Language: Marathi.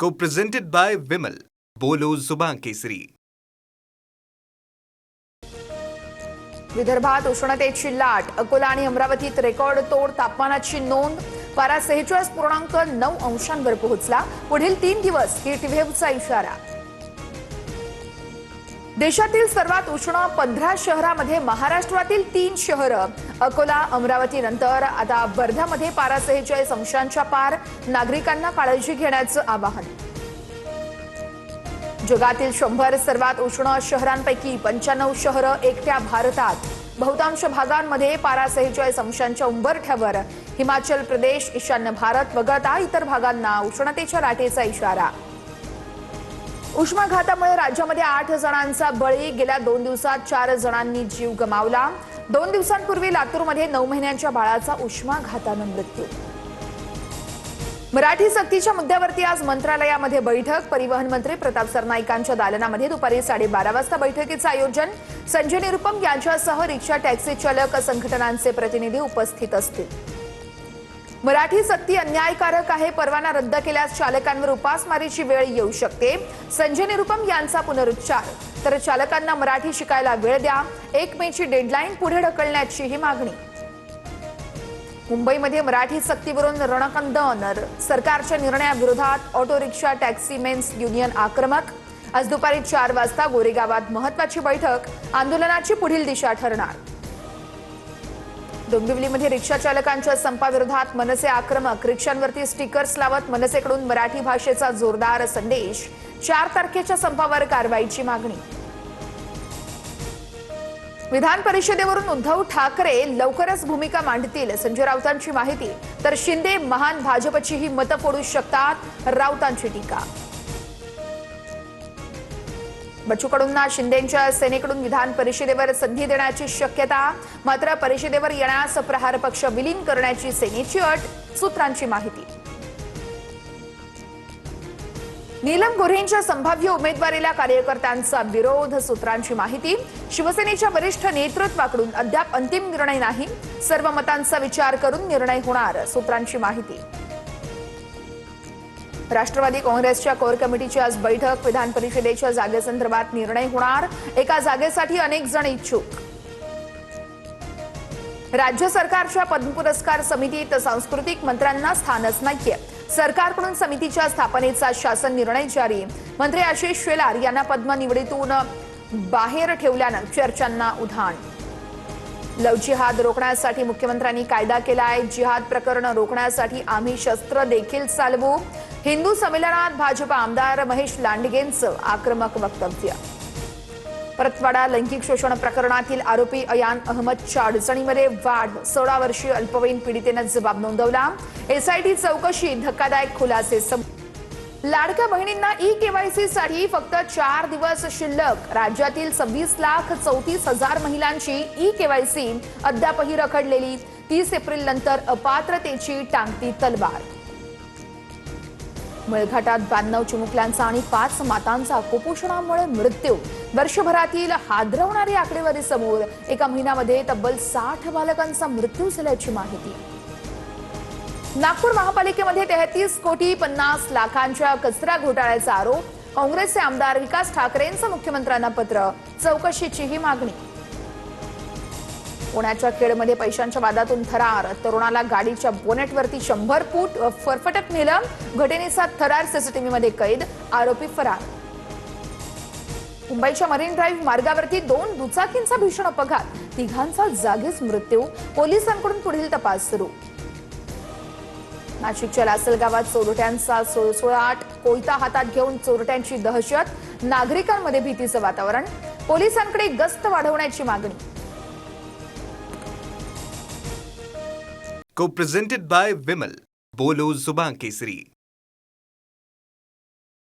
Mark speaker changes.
Speaker 1: Co-presented by Vimal. बोलो जुबान केसरी.
Speaker 2: विदर्भात उष्णतेची लाट. अकोला आणि अमरावतीत रेकॉर्ड तोड तापमानाची नोंद. पारा 46.9 अंशांवर पोहोचला. पुढील 3 दिवस हीट वेव्हचा इशारा. देशातील सर्वात उष्ण 15 शहरांमध्ये महाराष्ट्रातील 3 शहरं अकोला अमरावती नंतर आता वर्ध्यामध्ये पारा 46 अंशांच्या पार. नागरिकांना काळजी घेण्याचं आवाहन. जगातील 100 सर्वात उष्ण शहरांपैकी 95 शहरं एकट्या भारतात. बहुतांश भागांमध्ये पारा 46 अंशांच्या उंबरठ्यावर. हिमाचल प्रदेश, ईशान्य भारत वगळता इतर भागांना उष्णतेच्या लाटेचा इशारा. उष्माघातामुळे राज्यामध्ये 8 जणांचा बळी. गेल्या 2 दिवसात 4 जणांनी जीव गमावला. 2 दिवसांपूर्वी लातूरमध्ये 9 महिन्यांच्या बाळाचा उष्माघाताने मृत्यू. मराठी सक्तीच्या मुद्द्यावरती आज मंत्रालयामध्ये बैठक. परिवहन मंत्री प्रताप सरनाईकांच्या दालनामध्ये दुपारी 12:30 वाजता बैठकीचं आयोजन. संजय निरुपम यांच्यासह रिक्षा टॅक्सी चालक संघटनांचे प्रतिनिधी उपस्थित असतील. मराठी सक्ती अन्यायकारक आहे. परवाना रद्द केल्यास चालकांवर उपासमारीची वेळ येऊ शकते. संजय निरुपम यांचा पुनरुच्चार. तर चालकांना मराठी शिकायला वेळ द्या. 1 मेची डेडलाईन पुढे ढकलण्याचीही मागणी. मुंबईमध्ये मराठी सक्तीवरून रणकंदन. सरकारच्या निर्णयाविरोधात auto rickshaw taxi men's union आक्रमक. आज दुपारी 4 वाजता गोरेगावात महत्त्वाची बैठक. आंदोलनाची पुढील दिशा ठरणार. डोंबिवलीमध्ये रिक्षा चालकांच्या संपाविरोधात मनसे आक्रमक. रिक्षांवरती स्टिकर्स लावत मनसेकडून मराठी भाषेचा जोरदार संदेश. 4 तारखेच्या संपावर कारवाईची मागणी. विधान परिषदेवरून उद्धव ठाकरे लवकरच भूमिका मांडतील. संजय राऊतांची माहिती. तर शिंदे महान भाजपचीही मतं फोडू शकतात. राऊतांची टीका. बच्चू कडूंना शिंदेंच्या सेनेकडून विधान परिषदेवर संधी देण्याची शक्यता. मात्र परिषदेवर येण्यास प्रहार पक्ष विलीन करण्याची सेनेची अट. सूत्रांची माहिती. नीलम गोऱ्हेंच्या संभाव्य उमेदवारीला कार्यकर्त्यांचा विरोध. सूत्रांची माहिती. शिवसेनेच्या वरिष्ठ नेतृत्वाकडून अद्याप अंतिम निर्णय नाही. सर्व मतांचा विचार करून निर्णय होणार. सूत्रांची माहिती. राष्ट्रवादी काँग्रेसच्या कोर कमिटीची आज बैठक. विधान परिषदेच्या जागेसंदर्भात निर्णय होणार. एका जागेसाठी अनेक जण इच्छुक. राज्य सरकारच्या पद्म पुरस्कार समितीत सांस्कृतिक मंत्र्यांना स्थानच नाहीये. सरकारकडून समितीच्या स्थापनेचा शासन निर्णय जारी. मंत्री आशिष शेलार यांना पद्म निवडीतून बाहेर ठेवल्यानं चर्चांना उधाण. लव जिहाद रोखण्यासाठी मुख्यमंत्र्यांनी कायदा केलाय. जिहाद प्रकरण रोखण्यासाठी आम्ही शस्त्र देखील चालवू. हिंदू संमेलनात भाजप आमदार महेश लांडगेंचं आक्रमक वक्तव्य. परतवाडा लैंगिक शोषण प्रकरणातील आरोपी अयान अहमदच्या अडचणीमध्ये वाढ. 16 वर्षीय अल्पवयीन पीडितेनं जबाब नोंदवला. एसआयटी चौकशी. धक्कादायक खुलासे. लाडक्या बहिणींना ई-केवायसी साठी फक्त 4 दिवस शिल्लक. राज्यातील 26,34,000 महिलांची ई-केवायसी अद्यापही रखडलेली. 30 एप्रिल नंतर अपात्रतेची टांगती तलवार. मेळघाटात 92 चिमुकल्यांचा आणि 5 मातांचा कुपोषणामुळे मृत्यू. वर्षभरातील हादरवणारी आकडेवारी समोर. एका महिन्यामध्ये तब्बल 60 बालकांचा मृत्यू झाल्याची माहिती. नागपूर महापालिकेमध्ये 33 कोटी 50 लाखांच्या कचरा घोटाळ्याचा आरोप. काँग्रेसचे आमदार विकास ठाकरेंचं मुख्यमंत्र्यांना पत्र. चौकशीचीही मागणी. पुण्याच्या खेडमध्ये पैशांच्या वादातून थरार. तरुणाला गाडीच्या बोनेटवरती 100 फूट फरफटत नेलं. घटनेचा थरार सीसीटीव्हीमध्ये कैद. आरोपी फरार. मुंबईच्या मरीन ड्राईव्ह मार्गावरती 2 दुचाकींचा भीषण अपघात. 3घांचा जागीच मृत्यू. पोलिसांकडून पुढील तपास सुरू. नाशिकच्या लासलगावात चोरट्यांचा सुळसुळाट. कोयता हातात घेऊन चोरट्यांची दहशत. नागरिकांमध्ये भीतीचं वातावरण. पोलिसांकडे गस्त वाढवण्याची मागणी.
Speaker 1: Co-presented by Vimal. बोलो जुबान केसरी.